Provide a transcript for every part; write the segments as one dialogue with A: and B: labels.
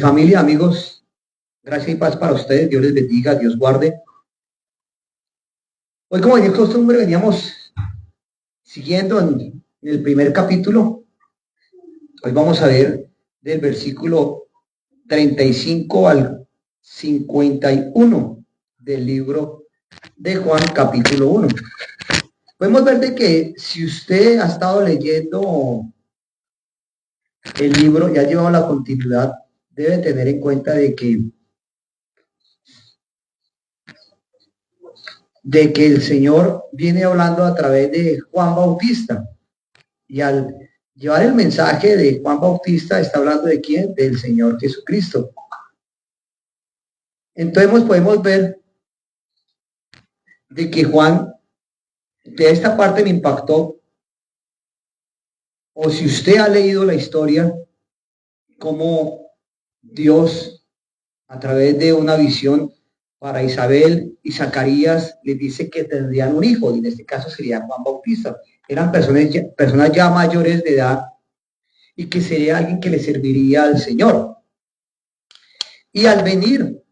A: Familia, amigos, gracias y paz para ustedes. Dios les bendiga, Dios guarde. Hoy, como de costumbre, veníamos siguiendo en el primer capítulo. Hoy vamos a ver del versículo 35 al 51 del libro de Juan, capítulo 1. Podemos ver de que si usted ha estado leyendo el libro y ha llevado la continuidad, debe tener en cuenta de que el Señor viene hablando a través de Juan Bautista. Y al llevar el mensaje de Juan Bautista, está hablando de quién? Del Señor Jesucristo. Entonces podemos ver de que Juan, de esta parte me impactó, o si usted ha leído la historia, cómo Dios, a través de una visión para Isabel y Zacarías, les dice que tendrían un hijo, y en este caso sería Juan Bautista. Eran personas ya mayores de edad y que sería alguien que le serviría al Señor. Y al venir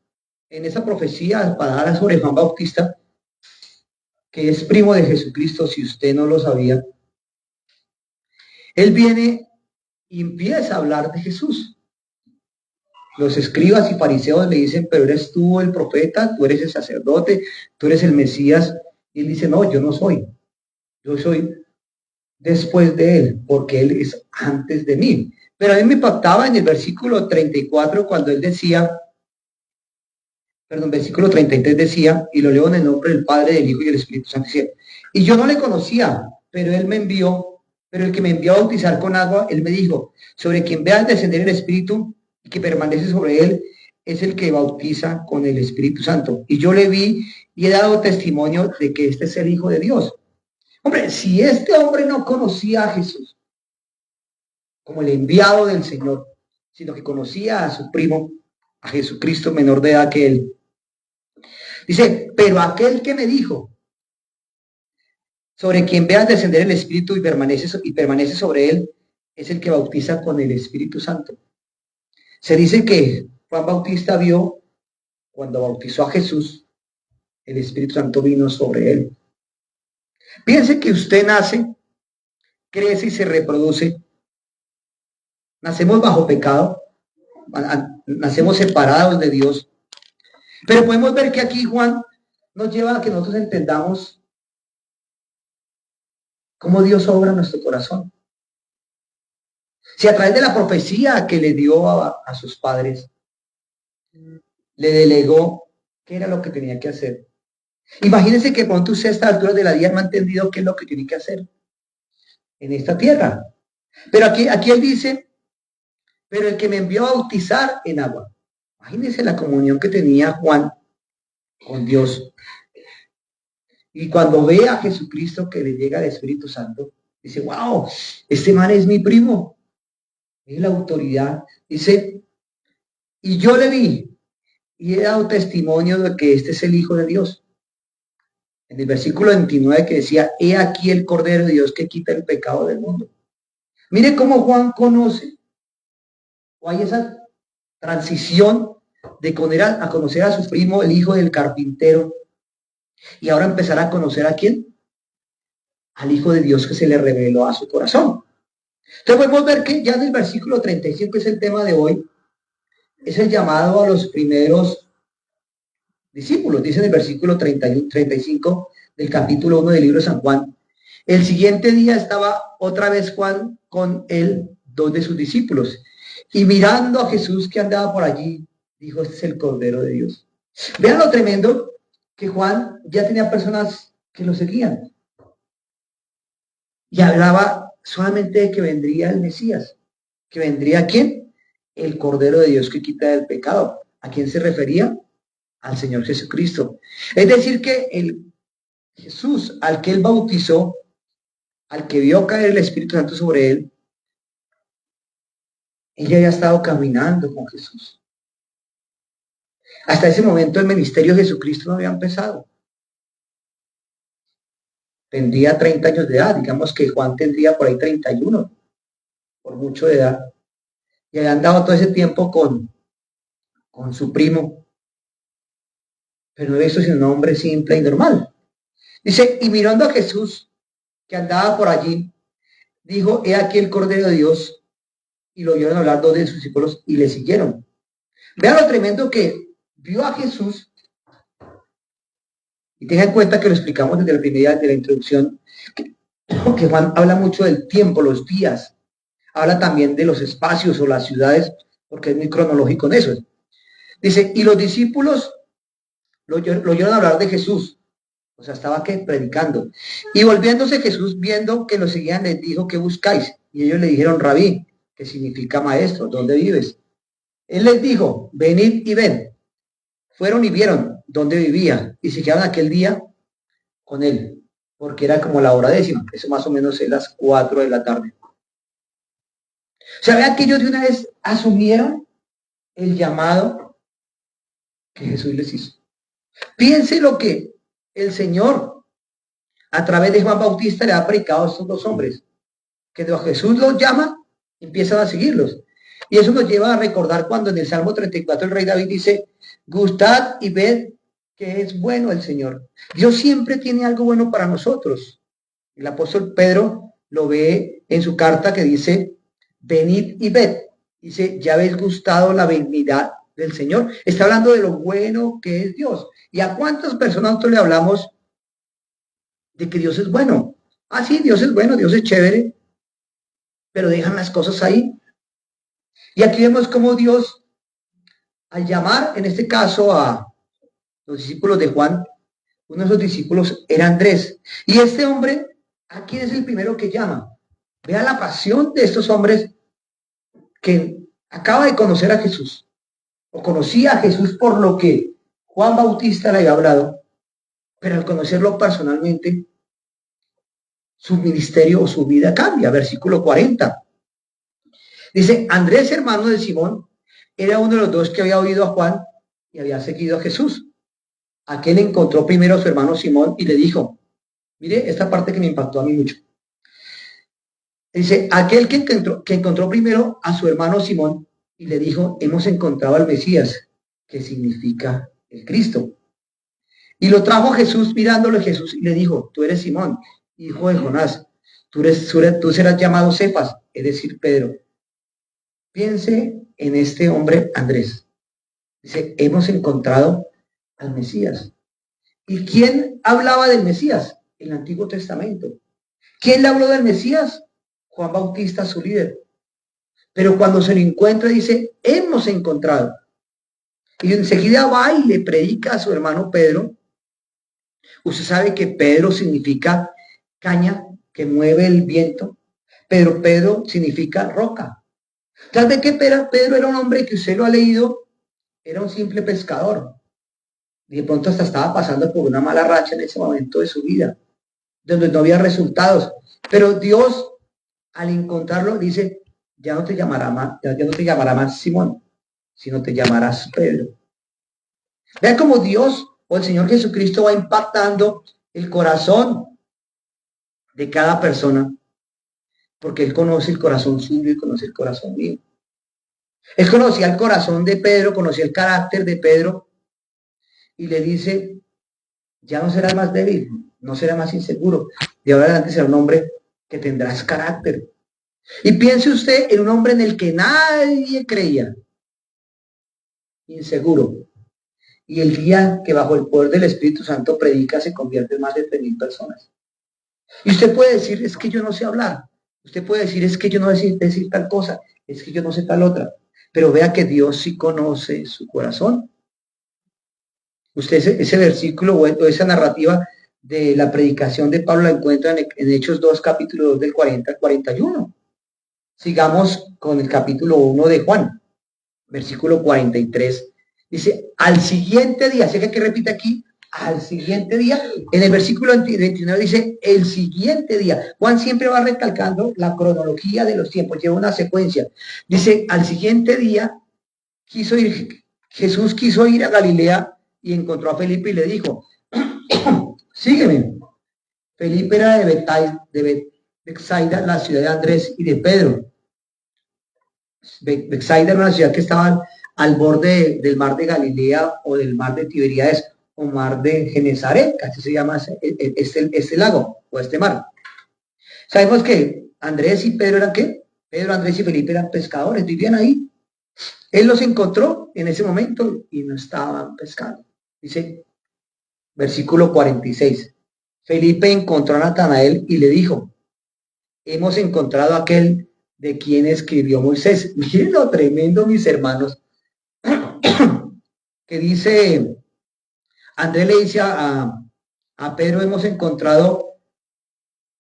A: en esa profecía para dar sobre Juan Bautista, que es primo de Jesucristo, si usted no lo sabía, él viene y empieza a hablar de Jesús. Los escribas y fariseos le dicen, pero eres tú el profeta, tú eres el sacerdote, tú eres el Mesías. Y él dice, no, yo no soy. Yo soy después de él, porque él es antes de mí. Pero a mí me impactaba en el versículo 34 cuando él decía, versículo 33 decía, y lo leo en el nombre del Padre, del Hijo y del Espíritu Santo, decía, y yo no le conocía, pero él me envió, pero el que me envió a bautizar con agua, él me dijo, sobre quien veas descender el Espíritu y que permanece sobre él, es el que bautiza con el Espíritu Santo. Y yo le vi y he dado testimonio de que este es el Hijo de Dios. Hombre, si este hombre no conocía a Jesús como el enviado del Señor, sino que conocía a su primo, a Jesucristo menor de edad que él, dice, pero aquel que me dijo, sobre quien veas descender el Espíritu y permanece sobre él, es el que bautiza con el Espíritu Santo. Se dice que Juan Bautista vio, cuando bautizó a Jesús, el Espíritu Santo vino sobre él. Piense que usted nace, crece y se reproduce. Nacemos bajo pecado, nacemos separados de Dios. Pero podemos ver que aquí Juan nos lleva a que nosotros entendamos cómo Dios obra en nuestro corazón. Si a través de la profecía que le dio a sus padres, le delegó qué era lo que tenía que hacer. Imagínense que pronto usted a esta altura de la vida no ha entendido qué es lo que tiene que hacer en esta tierra. Pero aquí él dice, pero el que me envió a bautizar en agua. Imagínense la comunión que tenía Juan con Dios. Y cuando ve a Jesucristo que le llega el Espíritu Santo, dice, wow, este man es mi primo. Es la autoridad. Dice, y yo le vi y he dado testimonio de que este es el Hijo de Dios. En el versículo 29 que decía, he aquí el Cordero de Dios que quita el pecado del mundo. Mire cómo Juan conoce, o hay esa transición de conocer a su primo, el hijo del carpintero, y ahora empezar a conocer a quién, al Hijo de Dios que se le reveló a su corazón. Entonces podemos ver que ya en el versículo 35, que es el tema de hoy, es el llamado a los primeros discípulos. Dice en el versículo 31, 35 del capítulo 1 del libro de San Juan. El siguiente día estaba otra vez Juan con él, dos de sus discípulos. Y mirando a Jesús que andaba por allí, dijo, este es el Cordero de Dios. Vean lo tremendo que Juan ya tenía personas que lo seguían. Y hablaba solamente de que vendría el Mesías. ¿Que vendría quién? El Cordero de Dios que quita el pecado. ¿A quién se refería? Al Señor Jesucristo. Es decir que el Jesús al que él bautizó, al que vio caer el Espíritu Santo sobre él, ella había estado caminando con Jesús. Hasta ese momento el ministerio de Jesucristo no había empezado. Tendría 30 años de edad, digamos que Juan tendría por ahí 31, por mucho de edad. y habían dado todo ese tiempo con su primo, pero no había visto sino un hombre simple y normal. Dice, y mirando a Jesús, que andaba por allí, dijo, he aquí el Cordero de Dios, y lo oyeron hablar dos de sus discípulos y le siguieron. Vean lo tremendo que vio a Jesús, y tengan en cuenta que lo explicamos desde la primera de la introducción, que Juan habla mucho del tiempo, los días, habla también de los espacios o las ciudades, porque es muy cronológico en eso. Dice, y los discípulos lo oyeron hablar de Jesús, o sea, estaba que predicando. Y volviéndose Jesús, viendo que lo seguían, les dijo, ¿qué buscáis? Y ellos le dijeron, Rabí, que significa maestro, ¿dónde vives? Él les dijo, venid y ven. Fueron y vieron dónde vivía y se quedaron aquel día con él, porque era como la hora décima, eso más o menos es las 4 de la tarde. O sea, vean que ellos de una vez asumieron el llamado que Jesús les hizo. Piense lo que el Señor, a través de Juan Bautista, le ha predicado a estos dos hombres, que cuando Jesús los llama, empiezan a seguirlos. Y eso nos lleva a recordar cuando en el Salmo 34 el rey David dice, gustad y ved que es bueno el Señor. Dios siempre tiene algo bueno para nosotros. El apóstol Pedro lo ve en su carta que dice, venid y ved. Dice, ya habéis gustado la benignidad del Señor. Está hablando de lo bueno que es Dios. ¿Y a cuántas personas nosotros le hablamos de que Dios es bueno? Ah, sí, Dios es bueno, Dios es chévere, pero dejan las cosas ahí. Y aquí vemos cómo Dios, al llamar, en este caso, a los discípulos de Juan, uno de esos discípulos era Andrés. Y este hombre, ¿a quién es el primero que llama? Vea la pasión de estos hombres que acaba de conocer a Jesús, o conocía a Jesús por lo que Juan Bautista le había hablado, pero al conocerlo personalmente, su ministerio o su vida cambia. Versículo 40. Dice, Andrés, hermano de Simón, era uno de los dos que había oído a Juan y había seguido a Jesús. Aquel encontró primero a su hermano Simón y le dijo, mire esta parte que me impactó a mí mucho. Dice, aquel que encontró primero a su hermano Simón y le dijo, hemos encontrado al Mesías, que significa el Cristo. Y lo trajo a Jesús, mirándolo a Jesús, y le dijo, tú eres Simón, hijo de Jonás, tú serás llamado Cefas, es decir, Pedro. Piense en este hombre Andrés. Dice, hemos encontrado al Mesías. ¿Y quién hablaba del Mesías? El Antiguo Testamento. ¿Quién le habló del Mesías? Juan Bautista, su líder. Pero cuando se lo encuentra, dice, hemos encontrado. Y enseguida va y le predica a su hermano Pedro. Usted sabe que Pedro significa caña que mueve el viento, pero Pedro significa roca. Tal vez que Pedro era un hombre que usted lo ha leído, era un simple pescador. Y de pronto hasta estaba pasando por una mala racha en ese momento de su vida, donde no había resultados. Pero Dios, al encontrarlo, dice, ya no te llamará más Simón, sino te llamarás Pedro. Vean cómo Dios o el Señor Jesucristo va impactando el corazón de cada persona, porque Él conoce el corazón suyo y conoce el corazón mío. Él conocía el corazón de Pedro, conocía el carácter de Pedro, y le dice, ya no serás más débil, no serás más inseguro, de ahora en adelante será un hombre que tendrás carácter. Y piense usted en un hombre en el que nadie creía, inseguro. Y el día que bajo el poder del Espíritu Santo predica, se convierte en más de 3,000 personas. Y usted puede decir, es que yo no sé hablar. Usted puede decir, es que yo no sé decir tal cosa. Es que yo no sé tal otra. Pero vea que Dios sí conoce su corazón. Usted ese versículo o esa narrativa de la predicación de Pablo la encuentra en Hechos 2, capítulo 2, del 40 al 41. Sigamos con el capítulo 1 de Juan, versículo 43. Dice, al siguiente día, ¿sé que repite aquí? Al siguiente día, en el versículo 29 dice, el siguiente día. Juan siempre va recalcando la cronología de los tiempos, lleva una secuencia. Dice, al siguiente día, Jesús quiso ir a Galilea y encontró a Felipe y le dijo, sígueme. Felipe era de Betsaida, la ciudad de Andrés y de Pedro. Bethsaida era una ciudad que estaba al borde del mar de Galilea o del mar de Tiberíades o mar de Genezaret, así se llama este lago o este mar. Sabemos que Andrés y Pedro eran ¿qué? Pedro, Andrés y Felipe eran pescadores, vivían ahí. Él los encontró en ese momento y no estaban pescando. Dice, versículo 46. Felipe encontró a Natanael y le dijo, hemos encontrado a aquel de quien escribió Moisés. Miren lo tremendo, mis hermanos, que dice, Andrés le dice a Pedro, hemos encontrado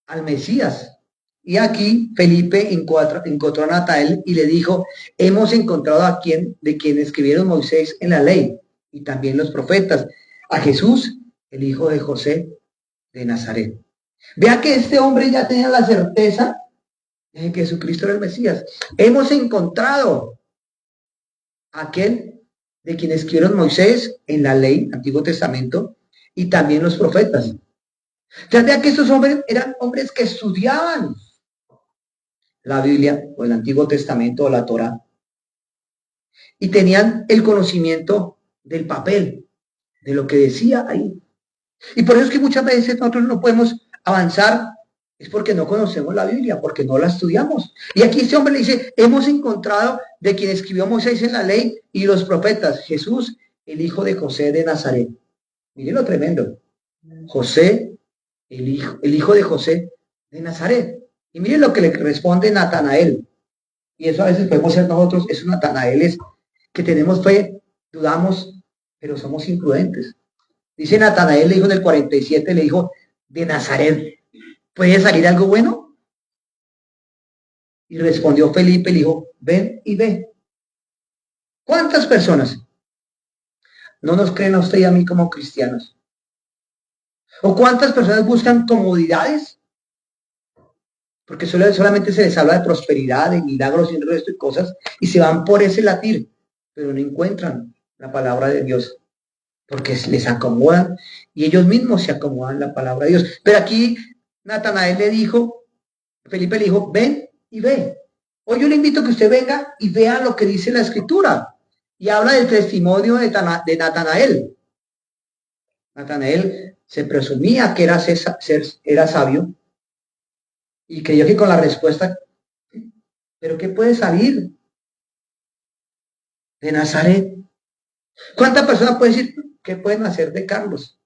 A: al Mesías. Y aquí Felipe encontró a Natanael y le dijo, hemos encontrado a quien de quien escribieron Moisés en la ley y también los profetas, a Jesús, el hijo de José de Nazaret. Vea que este hombre ya tenía la certeza de que Jesucristo era el Mesías. Hemos encontrado a aquel de quien escribieron Moisés en la ley, Antiguo Testamento, y también los profetas. Ya vea que estos hombres eran hombres que estudiaban la Biblia o el Antiguo Testamento o la Torá y tenían el conocimiento del papel, de lo que decía ahí. Y por eso es que muchas veces nosotros no podemos avanzar, es porque no conocemos la Biblia, porque no la estudiamos. Y aquí este hombre le dice, hemos encontrado de quien escribió Moisés en la ley y los profetas, Jesús, el hijo de José de Nazaret. Miren lo tremendo. José, el hijo de José de Nazaret. Y miren lo que le responde Natanael. Y eso a veces podemos ser nosotros, esos Natanaeles que tenemos fe, dudamos, pero somos imprudentes. Dice Natanael, le dijo en el 47, le dijo, de Nazaret, ¿puede salir algo bueno? Y respondió Felipe, le dijo, ven y ve. ¿Cuántas personas no nos creen a usted y a mí como cristianos? ¿O cuántas personas buscan comodidades? Porque solamente se les habla de prosperidad, de milagros y el resto de cosas, y se van por ese latir, pero no encuentran la palabra de Dios, porque les acomodan, y ellos mismos se acomodan la palabra de Dios. Pero aquí Natanael le dijo, Felipe le dijo, ven y ve. Hoy yo le invito a que usted venga y vea lo que dice la Escritura, y habla del testimonio de Natanael. Natanael se presumía que era sabio, y creyó que con la respuesta, ¿pero qué puede salir de Nazaret? ¿Cuántas personas pueden decir qué pueden hacer de Carlos,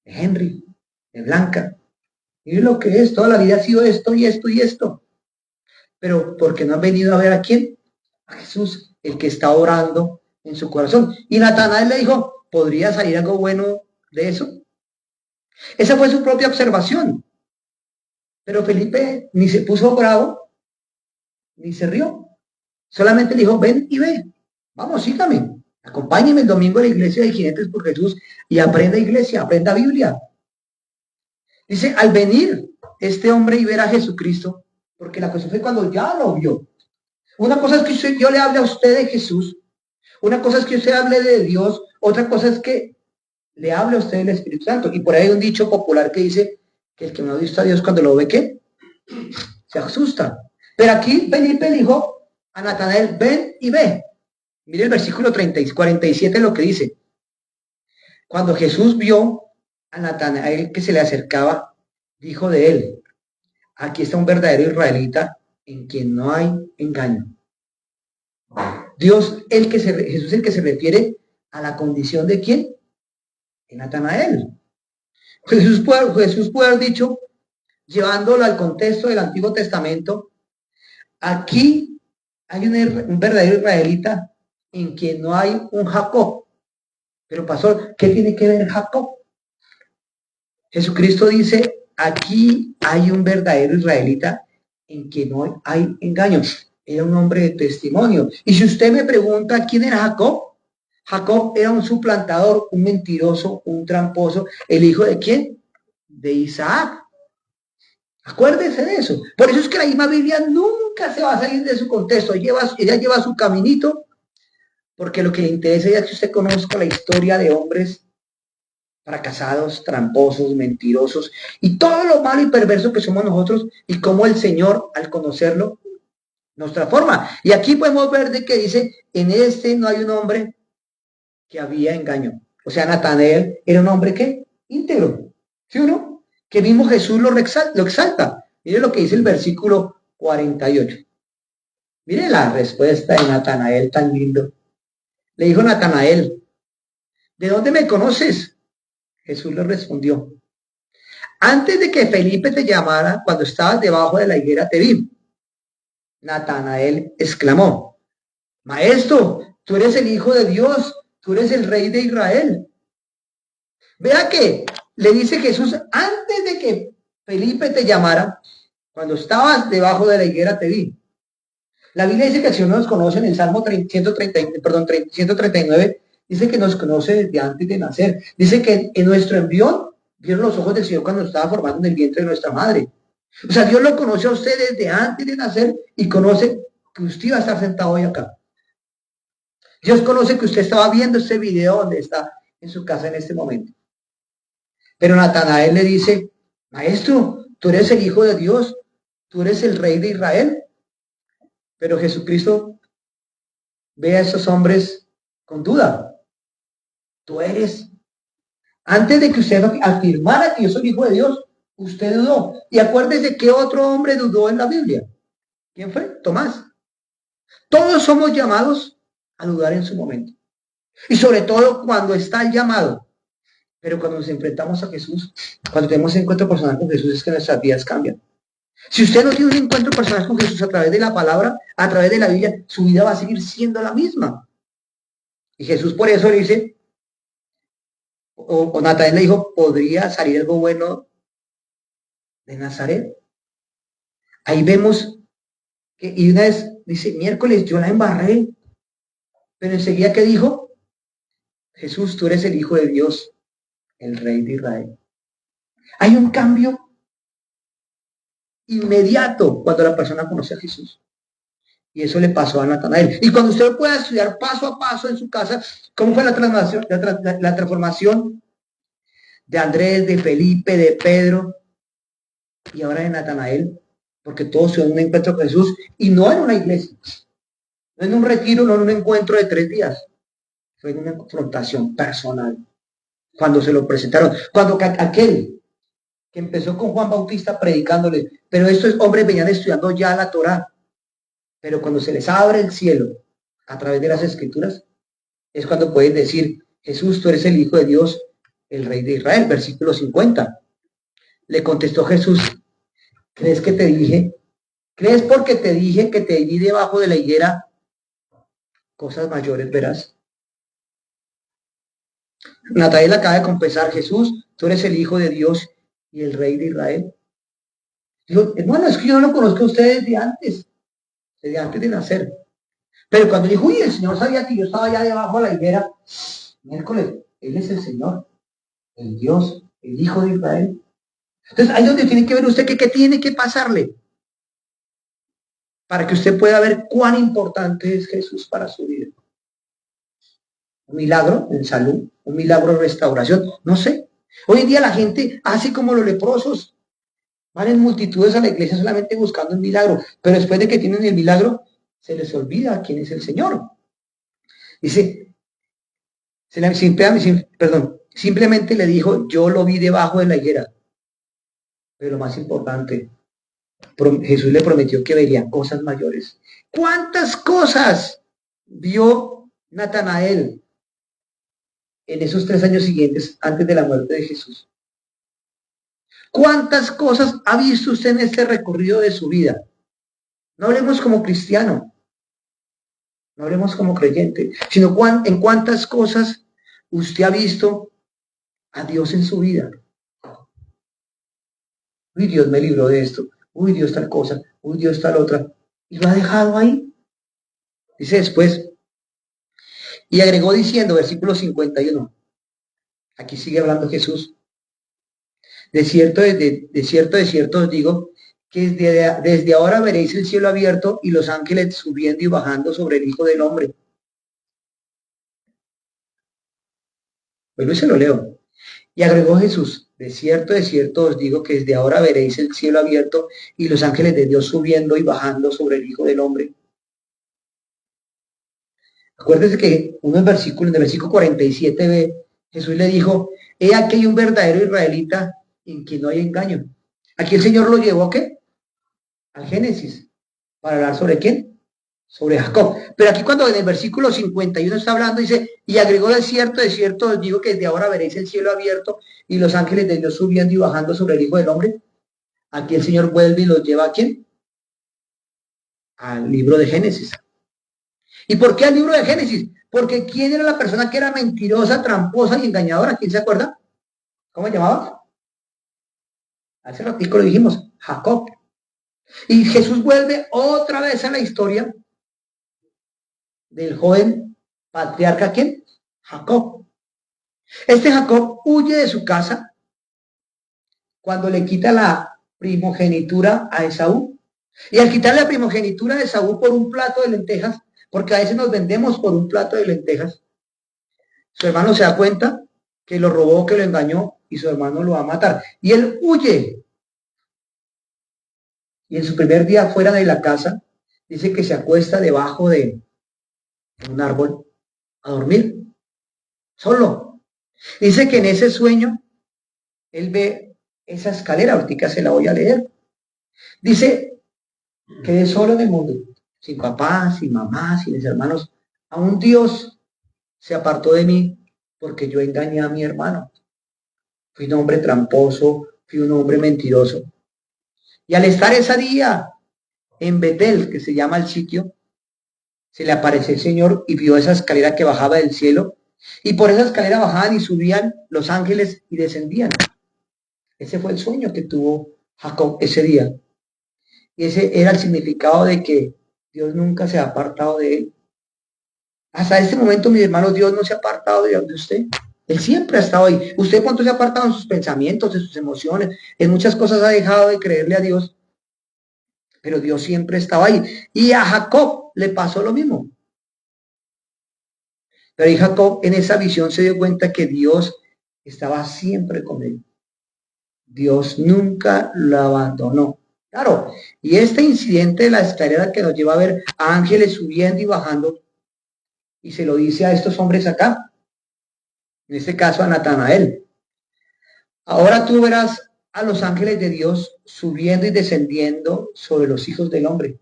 A: de Henry, de Blanca? Y lo que es, toda la vida ha sido esto y esto y esto. Pero porque no han venido a ver a quién, a Jesús, el que está orando en su corazón. Y Natanael le dijo, ¿podría salir algo bueno de eso? Esa fue su propia observación. Pero Felipe ni se puso bravo, ni se rió. Solamente le dijo, ven y ve. Vamos, sígame. Acompáñeme el domingo a la iglesia de Jinetes por Jesús y aprenda iglesia, aprenda Biblia. Dice, al venir este hombre y ver a Jesucristo, porque la cuestión fue cuando ya lo vio. Una cosa es que yo le hable a usted de Jesús, una cosa es que usted hable de Dios, otra cosa es que le hable a usted del Espíritu Santo. Y por ahí hay un dicho popular que dice que el que no ha visto a Dios cuando lo ve, ¿qué? Se asusta. Pero aquí Felipe le dijo a Natanael, ven y ve. Mire el versículo 47 lo que dice. Cuando Jesús vio a Natanael que se le acercaba, dijo de él, aquí está un verdadero israelita en quien no hay engaño. Jesús el que se refiere a la condición de quién? De Natanael. Jesús puede haber dicho, llevándolo al contexto del Antiguo Testamento, aquí hay un verdadero israelita en quien no hay un Jacob. Pero pastor, ¿qué tiene que ver Jacob? Jesucristo dice, aquí hay un verdadero israelita en quien no hay engaño. Era un hombre de testimonio. Y si usted me pregunta quién era Jacob, Jacob era un suplantador, un mentiroso, un tramposo. ¿El hijo de quién? De Isaac. Acuérdese de eso. Por eso es que la misma Biblia nunca se va a salir de su contexto. Ella lleva su caminito, porque lo que le interesa es que usted conozca la historia de hombres fracasados, tramposos, mentirosos y todo lo malo y perverso que somos nosotros y cómo el Señor, al conocerlo, nos transforma. Y aquí podemos ver de que dice, en este no hay un hombre que había engaño. O sea, Natanael era un hombre que íntegro, ¿sí o no? Que mismo Jesús lo exalta. Mire lo que dice el versículo 48. Mire la respuesta de Natanael tan lindo. Le dijo Natanael, ¿de dónde me conoces? Jesús le respondió, antes de que Felipe te llamara, cuando estabas debajo de la higuera te vi. Natanael exclamó, Maestro, tú eres el Hijo de Dios, tú eres el Rey de Israel. Vea que le dice Jesús, antes de que Felipe te llamara, cuando estabas debajo de la higuera te vi. La Biblia dice que el Señor nos conoce en el Salmo 139, dice que nos conoce desde antes de nacer. Dice que en nuestro embrión vieron los ojos del Señor cuando nos estaba formando en el vientre de nuestra madre. O sea, Dios lo conoce a usted desde antes de nacer y conoce que usted iba a estar sentado hoy acá. Dios conoce que usted estaba viendo este video donde está en su casa en este momento. Pero Natanael le dice, Maestro, tú eres el Hijo de Dios, tú eres el Rey de Israel. Pero Jesucristo ve a esos hombres con duda. Tú eres. Antes de que usted afirmara que yo soy Hijo de Dios, usted dudó. Y acuérdese que otro hombre dudó en la Biblia. ¿Quién fue? Tomás. Todos somos llamados a dudar en su momento. Y sobre todo cuando está el llamado. Pero cuando nos enfrentamos a Jesús, cuando tenemos un encuentro personal con Jesús, es que nuestras vidas cambian. Si usted no tiene un encuentro personal con Jesús a través de la palabra, a través de la Biblia, su vida va a seguir siendo la misma. Y Jesús por eso le dice, o Natanael le dijo, ¿podría salir algo bueno de Nazaret? Ahí vemos que, y una vez dice, miércoles yo la embarré, pero enseguida que dijo, Jesús, tú eres el Hijo de Dios, el Rey de Israel. Hay un cambio inmediato cuando la persona conoce a Jesús. Y eso le pasó a Natanael. Y cuando usted pueda estudiar paso a paso en su casa, cómo fue la transformación de Andrés, de Felipe, de Pedro y ahora de Natanael, porque todos son un encuentro con Jesús y no en una iglesia, no en un retiro, no en un encuentro de 3 días, fue en una confrontación personal. Cuando se lo presentaron, cuando aquel que empezó con Juan Bautista predicándole, pero estos hombres venían estudiando ya la Torá, pero cuando se les abre el cielo a través de las escrituras, es cuando pueden decir, Jesús, tú eres el Hijo de Dios, el Rey de Israel. Versículo 50. Le contestó Jesús, ¿crees que te dije? ¿Crees porque te dije que te vi debajo de la higuera? Cosas mayores verás. Natanael acaba de confesar, Jesús, tú eres el Hijo de Dios y el Rey de Israel. Dijo, hermano, es que yo no lo conozco a ustedes desde antes de nacer. Pero cuando dijo, uy, el Señor sabía que yo estaba allá debajo de la higuera, miércoles, Él es el Señor, el Dios, el Hijo de Israel. Entonces, ahí es donde tiene que ver usted que qué tiene que pasarle para que usted pueda ver cuán importante es Jesús para su vida. Un milagro en salud, un milagro en restauración, no sé. Hoy en día la gente hace como los leprosos, van en multitudes a la iglesia solamente buscando un milagro, pero después de que tienen el milagro, se les olvida quién es el Señor. Dice, simplemente le dijo, yo lo vi debajo de la higuera. Pero lo más importante, Jesús le prometió que vería cosas mayores. ¿Cuántas cosas vio Natanael en esos 3 años siguientes antes de la muerte de Jesús? ¿Cuántas cosas ha visto usted en este recorrido de su vida? No hablemos como cristiano, no hablemos como creyente, sino en cuántas cosas usted ha visto a Dios en su vida. Uy, Dios me libró de esto. Uy, Dios tal cosa. Uy, Dios tal otra. Y lo ha dejado ahí. Dice después, y agregó diciendo, versículo 51. Aquí sigue hablando Jesús. De cierto os digo, que desde ahora veréis el cielo abierto y los ángeles subiendo y bajando sobre el Hijo del Hombre. Pues se lo leo. Y agregó Jesús, de cierto os digo que desde ahora veréis el cielo abierto y los ángeles de Dios subiendo y bajando sobre el Hijo del Hombre. Acuérdense que en el versículo 47b, Jesús le dijo, he aquí hay un verdadero israelita en quien no hay engaño. Aquí el Señor lo llevó ¿a qué? Al Génesis, para hablar sobre quién, sobre Jacob. Pero aquí cuando en el versículo 51 está hablando, dice, y agregó de cierto os digo que desde ahora veréis el cielo abierto y los ángeles de Dios subiendo y bajando sobre el Hijo del Hombre. Aquí el Señor vuelve y los lleva ¿a quién? Al libro de Génesis. ¿Y por qué al libro de Génesis? Porque ¿quién era la persona que era mentirosa, tramposa y engañadora? ¿Quién se acuerda? ¿Cómo se llamaba? Hace ratito lo dijimos, Jacob. Y Jesús vuelve otra vez a la historia del joven patriarca, ¿quién? Jacob. Este Jacob huye de su casa cuando le quita la primogenitura a Esaú. Y al quitarle la primogenitura a Esaú por un plato de lentejas, porque a veces nos vendemos por un plato de lentejas, su hermano se da cuenta que lo robó, que lo engañó y su hermano lo va a matar. Y él huye. Y en su primer día fuera de la casa, dice que se acuesta debajo de un árbol a dormir, solo. Dice que en ese sueño él ve esa escalera, ahorita se la voy a leer. Dice, quedé solo en el mundo, sin papá, sin mamá, sin mis hermanos. Aún Dios se apartó de mí porque yo engañé a mi hermano. Fui un hombre tramposo, fui un hombre mentiroso. Y al estar ese día en Betel, que se llama el sitio, se le apareció el Señor y vio esa escalera que bajaba del cielo. Y por esa escalera bajaban y subían los ángeles y descendían. Ese fue el sueño que tuvo Jacob ese día. Y ese era el significado de que Dios nunca se ha apartado de él. Hasta este momento, mis hermanos, Dios no se ha apartado de usted. Él siempre ha estado ahí. Usted cuánto se ha apartado en sus pensamientos, en sus emociones, en muchas cosas ha dejado de creerle a Dios. Pero Dios siempre estaba ahí. Y a Jacob le pasó lo mismo. Pero ahí Jacob en esa visión se dio cuenta que Dios estaba siempre con él. Dios nunca lo abandonó. Claro, y este incidente de la escalera que nos lleva a ver a ángeles subiendo y bajando, y se lo dice a estos hombres acá, en este caso a Natanael. Ahora tú verás a los ángeles de Dios subiendo y descendiendo sobre los hijos del hombre.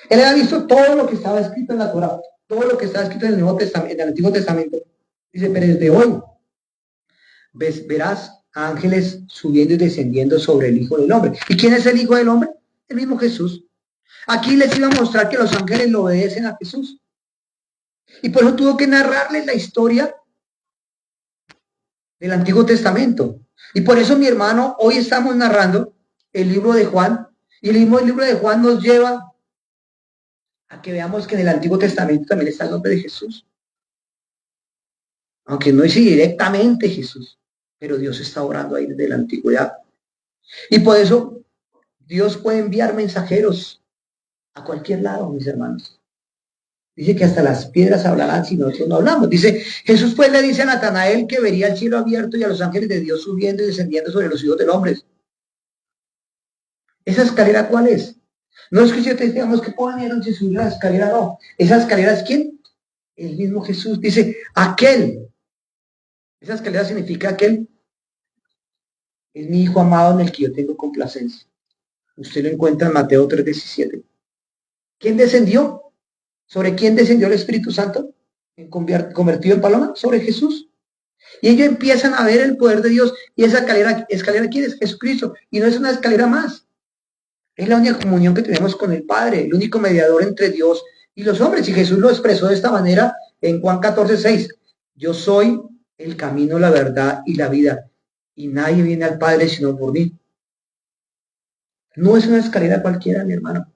A: Él había visto todo lo que estaba escrito en la Torá, todo lo que estaba escrito en el Nuevo Testamento, en el Antiguo Testamento. Dice, pero desde hoy verás a ángeles subiendo y descendiendo sobre el Hijo del Hombre. ¿Y quién es el Hijo del Hombre? El mismo Jesús. Aquí les iba a mostrar que los ángeles lo obedecen a Jesús. Y por eso tuvo que narrarles la historia del Antiguo Testamento. Y por eso, mi hermano, hoy estamos narrando el libro de Juan. Y el mismo libro de Juan nos lleva a que veamos que en el Antiguo Testamento también está el nombre de Jesús. Aunque no dice directamente Jesús, pero Dios está orando ahí desde la antigüedad. Y por eso Dios puede enviar mensajeros a cualquier lado, mis hermanos. Dice que hasta las piedras hablarán si nosotros no hablamos. Dice, Jesús pues le dice a Natanael que vería el cielo abierto y a los ángeles de Dios subiendo y descendiendo sobre los hijos del hombre. ¿Esa escalera cuál es? No es que yo te digamos que puedan ir a subir la escalera, no. ¿Esa escalera es quién? El mismo Jesús. Dice, aquel. Esa escalera significa aquel. Es mi hijo amado en el que yo tengo complacencia. Usted lo encuentra en Mateo 3:17. ¿Quién descendió? ¿Sobre quién descendió el Espíritu Santo? ¿Convertido en paloma? Sobre Jesús. Y ellos empiezan a ver el poder de Dios. Y esa escalera ¿quién es? Jesucristo. Y no es una escalera más. Es la única comunión que tenemos con el Padre, el único mediador entre Dios y los hombres. Y Jesús lo expresó de esta manera en Juan 14:6. Yo soy el camino, la verdad y la vida. Y nadie viene al Padre sino por mí. No es una escalera cualquiera, mi hermano.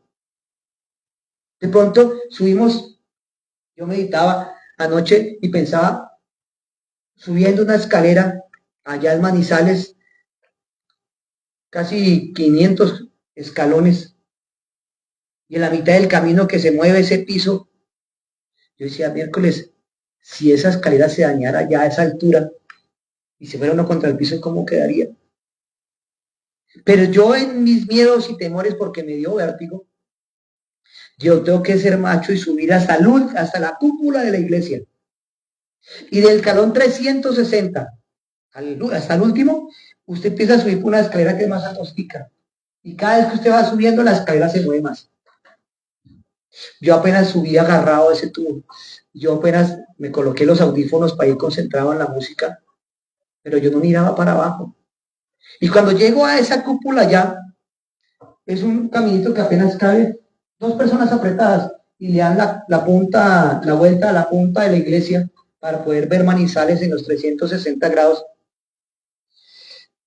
A: De pronto subimos, yo meditaba anoche y pensaba, subiendo una escalera allá en Manizales, casi 500 escalones, y en la mitad del camino que se mueve ese piso, yo decía, miércoles, si esa escalera se dañara ya a esa altura, Y si fuera uno contra el piso, ¿cómo quedaría? Pero yo en mis miedos y temores, porque me dio vértigo, yo tengo que ser macho y subir hasta la cúpula de la iglesia. Y del escalón 360 hasta el último, usted empieza a subir por una escalera que es más atostica. Y cada vez que usted va subiendo, la escalera se mueve más. Yo apenas subí agarrado a ese tubo. Yo apenas me coloqué los audífonos para ir concentrado en la música, pero yo no miraba para abajo. Y cuando llego a esa cúpula ya, es un caminito que apenas cabe dos personas apretadas y le dan la vuelta a la punta de la iglesia para poder ver Manizales en los 360 grados.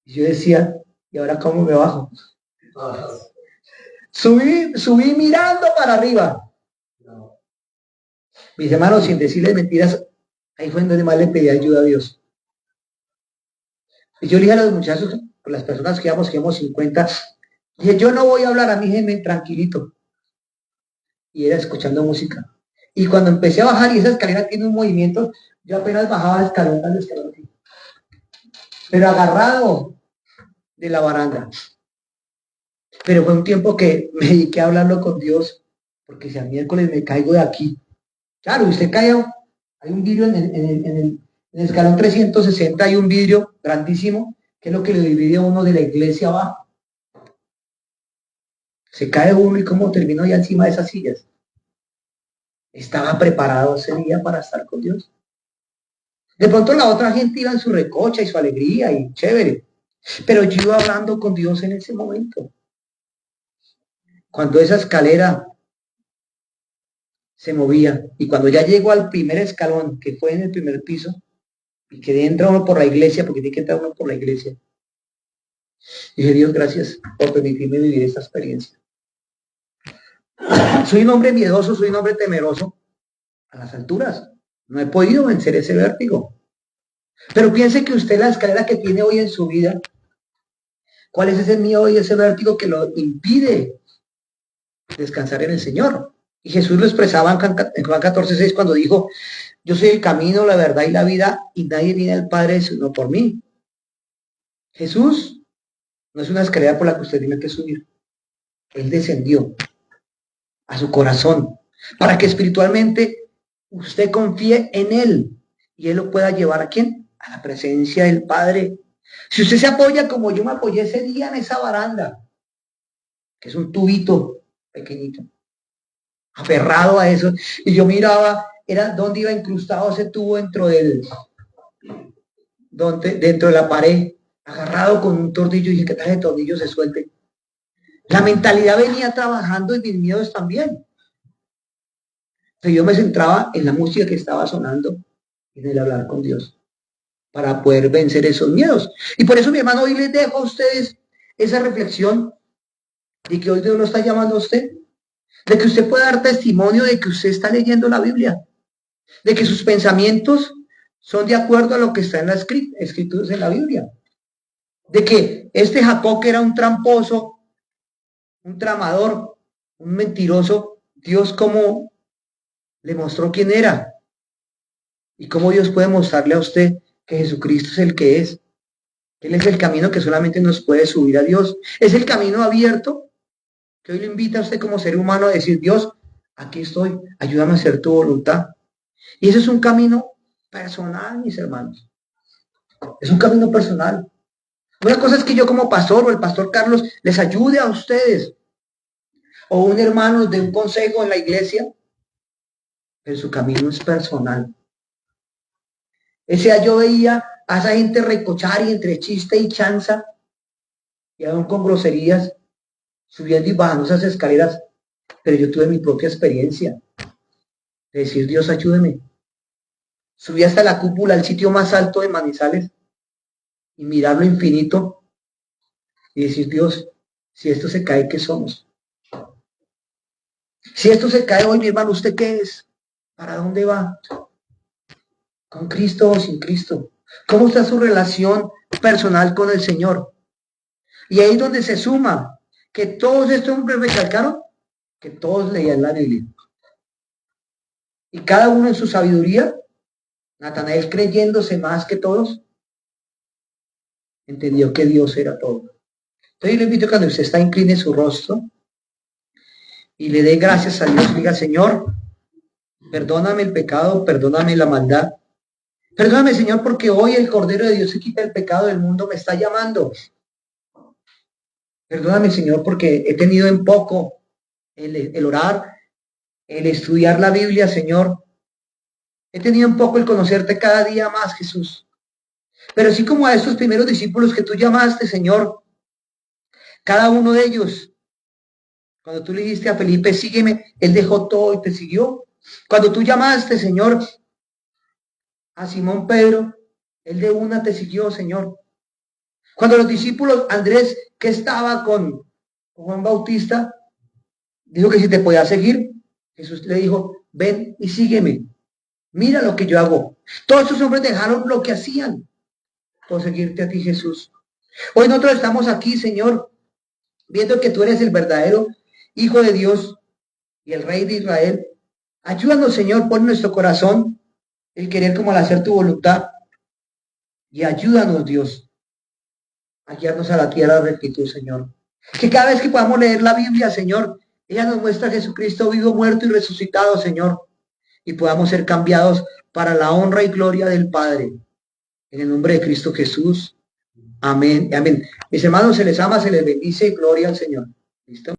A: Y yo decía, ¿y ahora cómo me bajo? Subí mirando para arriba. Mis hermanos, sin decirles mentiras, ahí fue donde más le pedí ayuda a Dios. Y yo le dije a los muchachos, por las personas que íbamos 50, dije, yo no voy a hablar, a mí déjenme tranquilito. Y era escuchando música. Y cuando empecé a bajar, y esa escalera tiene un movimiento, yo apenas bajaba escalón al escalón, pero agarrado de la baranda. Pero fue un tiempo que me dediqué a hablarlo con Dios, porque si a miércoles me caigo de aquí. Claro, usted cae, hay un vidrio en el escalón 360, hay un vidrio grandísimo, que es lo que le divide a uno de la iglesia abajo. Se cae uno y cómo terminó ya encima de esas sillas. Estaba preparado ese día para estar con Dios. De pronto la otra gente iba en su recocha y su alegría y chévere, pero yo iba hablando con Dios en ese momento. Cuando esa escalera se movía y cuando ya llegó al primer escalón, que fue en el primer piso, y que entra uno por la iglesia, porque tiene que entrar uno por la iglesia, dije, Dios, gracias por permitirme vivir esta experiencia. Soy un hombre miedoso, soy un hombre temeroso a las alturas. No he podido vencer ese vértigo. Pero piense que usted la escalera que tiene hoy en su vida, ¿cuál es ese miedo y ese vértigo que lo impide descansar en el Señor? Y Jesús lo expresaba en Juan 14:6 cuando dijo, yo soy el camino, la verdad y la vida, y nadie viene al Padre sino por mí. Jesús no es una escalera por la que usted tiene que subir. Él descendió a su corazón para que espiritualmente usted confíe en Él y Él lo pueda llevar ¿a quién? A la presencia del Padre. Si usted se apoya como yo me apoyé ese día en esa baranda, que es un tubito pequeñito, aferrado a eso, y yo miraba, era donde iba incrustado ese tubo dentro de la pared, agarrado con un tornillo, y dije, ¿qué tal ese tornillo se suelte? La mentalidad venía trabajando en mis miedos también. Pero yo me centraba en la música que estaba sonando, en el hablar con Dios, para poder vencer esos miedos. Y por eso, mi hermano, hoy les dejo a ustedes esa reflexión de que hoy Dios lo está llamando a usted, de que usted pueda dar testimonio de que usted está leyendo la Biblia, de que sus pensamientos son de acuerdo a lo que está en las escrituras en la Biblia, de que este Jacob, que era un tramposo, un tramador, un mentiroso, Dios como le mostró quién era y cómo Dios puede mostrarle a usted que Jesucristo es el que es. Él es el camino que solamente nos puede subir a Dios. Es el camino abierto que hoy lo invita a usted como ser humano a decir, Dios, aquí estoy, ayúdame a hacer tu voluntad. Y ese es un camino personal, mis hermanos. Es un camino personal. Una cosa es que yo como pastor o el pastor Carlos les ayude a ustedes o un hermano de un consejo en la iglesia, pero su camino es personal. Ese día yo veía a esa gente recochar y entre chiste y chanza y aún con groserías subiendo y bajando esas escaleras, pero yo tuve mi propia experiencia de decir, Dios, ayúdeme. Subí hasta la cúpula, el sitio más alto de Manizales, y mirar lo infinito y decir, Dios, si esto se cae, ¿qué somos? Si esto se cae hoy, mi hermano, ¿usted qué es? ¿Para dónde va? ¿Con Cristo o sin Cristo? ¿Cómo está su relación personal con el Señor? Y ahí es donde se suma que todos estos hombres recalcaron que todos leían la Biblia. Y cada uno en su sabiduría, Natanael creyéndose más que todos, entendió que Dios era todo. Entonces yo le invito a cuando usted está, incline su rostro y le dé gracias a Dios. Diga, Señor, perdóname el pecado, perdóname la maldad. Perdóname, Señor, porque hoy el Cordero de Dios se quita el pecado del mundo, me está llamando. Perdóname, Señor, porque he tenido en poco el orar, el estudiar la Biblia, Señor. He tenido en poco el conocerte cada día más, Jesús. Pero así como a estos primeros discípulos que tú llamaste, Señor, cada uno de ellos, cuando tú le dijiste a Felipe, sígueme, él dejó todo y te siguió. Cuando tú llamaste, Señor, a Simón Pedro, él de una te siguió, Señor. Cuando los discípulos, Andrés, que estaba con Juan Bautista, dijo que si te podía seguir, Jesús le dijo, ven y sígueme. Mira lo que yo hago. Todos esos hombres dejaron lo que hacían por seguirte a ti, Jesús. Hoy nosotros estamos aquí, Señor, viendo que tú eres el verdadero Hijo de Dios y el Rey de Israel. Ayúdanos, Señor, pon en nuestro corazón el querer como al hacer tu voluntad. Y ayúdanos, Dios, a guiarnos a la tierra de rectitud, Señor. Que cada vez que podamos leer la Biblia, Señor, ella nos muestra a Jesucristo vivo, muerto y resucitado, Señor. Y podamos ser cambiados para la honra y gloria del Padre. En el nombre de Cristo Jesús. Amén. Amén. Mis hermanos, se les ama, se les bendice. Gloria al Señor. ¿Listo?